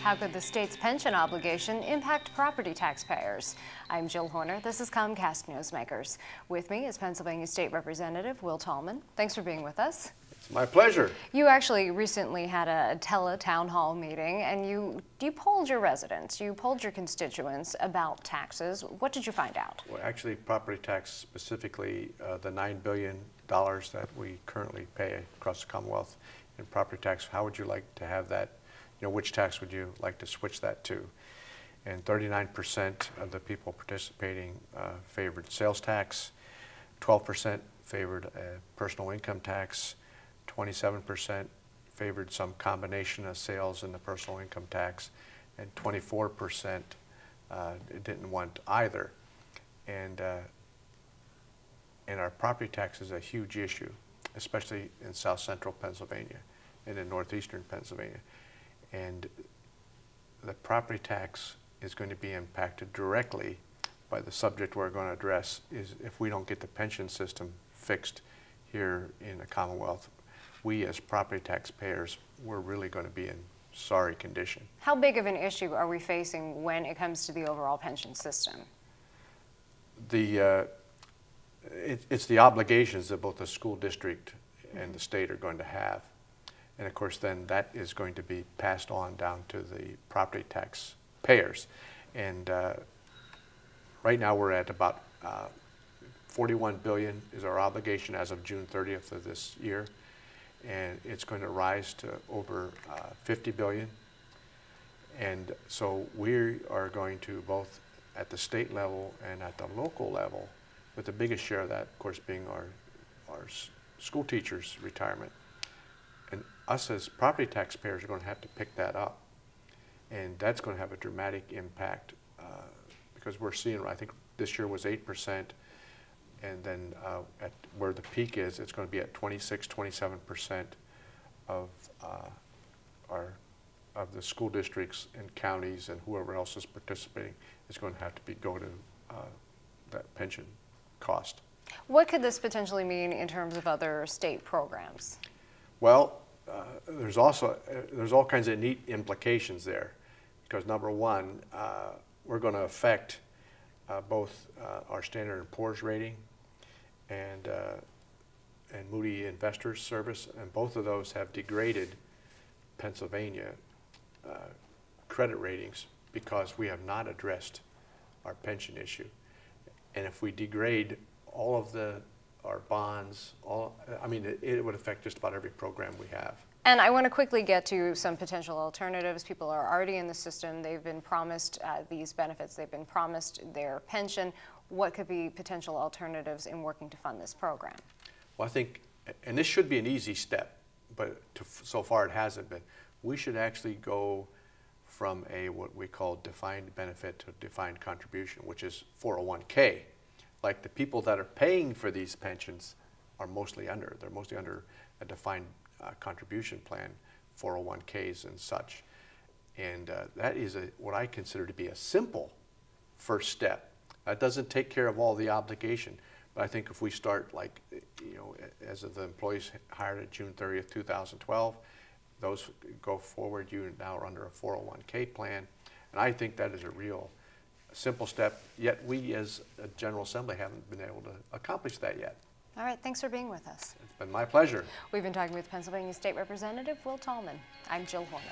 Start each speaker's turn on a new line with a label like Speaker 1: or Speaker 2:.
Speaker 1: How could the state's pension obligation impact property taxpayers? I'm Jill Horner. This is Comcast Newsmakers. With me is Pennsylvania State Representative Will Tallman. Thanks for being with us.
Speaker 2: It's my pleasure.
Speaker 1: You actually recently had a town hall meeting, and you polled your residents, you polled your constituents about taxes. What did you find out? Well,
Speaker 2: actually, property tax, specifically the $9 billion that we currently pay across the Commonwealth in property tax, how would you like to have that? Which tax would you like to switch that to? And 39% of the people participating favored sales tax, 12% favored personal income tax, 27% favored some combination of sales and the personal income tax, and 24% didn't want either. And our property tax is a huge issue, especially in south central Pennsylvania and in northeastern Pennsylvania. And the property tax is going to be impacted directly by the subject we're going to address, is if we don't get the pension system fixed here in the Commonwealth, we as property taxpayers, we're really going to be in sorry condition.
Speaker 1: How big of an issue are we facing when it comes to the overall pension system?
Speaker 2: It's the obligations that both the school district and the state are going to have. And of course, then that is going to be passed on down to the property tax payers. And right now we're at about $41 billion is our obligation as of June 30th of this year. And it's going to rise to over $50 billion. And so we are going to, both at the state level and at the local level, with the biggest share of that, of course, being our school teachers' retirement. And us as property taxpayers are going to have to pick that up. And that's going to have a dramatic impact because we're seeing, I think this year was 8%, and then at where the peak is, it's going to be at 26, 27% of the school districts and counties and whoever else is participating is going to have to go to that pension cost.
Speaker 1: What could this potentially mean in terms of other state programs?
Speaker 2: Well, there's all kinds of neat implications there, because number one, we're going to affect both our Standard & Poor's rating and Moody Investors Service, and both of those have degraded Pennsylvania credit ratings because we have not addressed our pension issue. And if we degrade all of our bonds, it would affect just about every program we have.
Speaker 1: And I want to quickly get to some potential alternatives. People are already in the system. They've been promised these benefits. They've been promised their pension. What could be potential alternatives in working to fund this program?
Speaker 2: Well, I think, and this should be an easy step, but so far it hasn't been. We should actually go from what we call defined benefit to defined contribution, which is 401k. Like the people that are paying for these pensions are they're mostly under a defined contribution plan, 401ks and such. And that is what I consider to be a simple first step. That doesn't take care of all the obligation, but I think if we start as of the employees hired at June 30th, 2012, those go forward, you now are under a 401k plan. And I think that is a real simple step, yet we as a General Assembly haven't been able to accomplish that yet.
Speaker 1: All right, thanks for being with us.
Speaker 2: It's been my pleasure.
Speaker 1: We've been talking with Pennsylvania State Representative Will Tallman. I'm Jill Horner.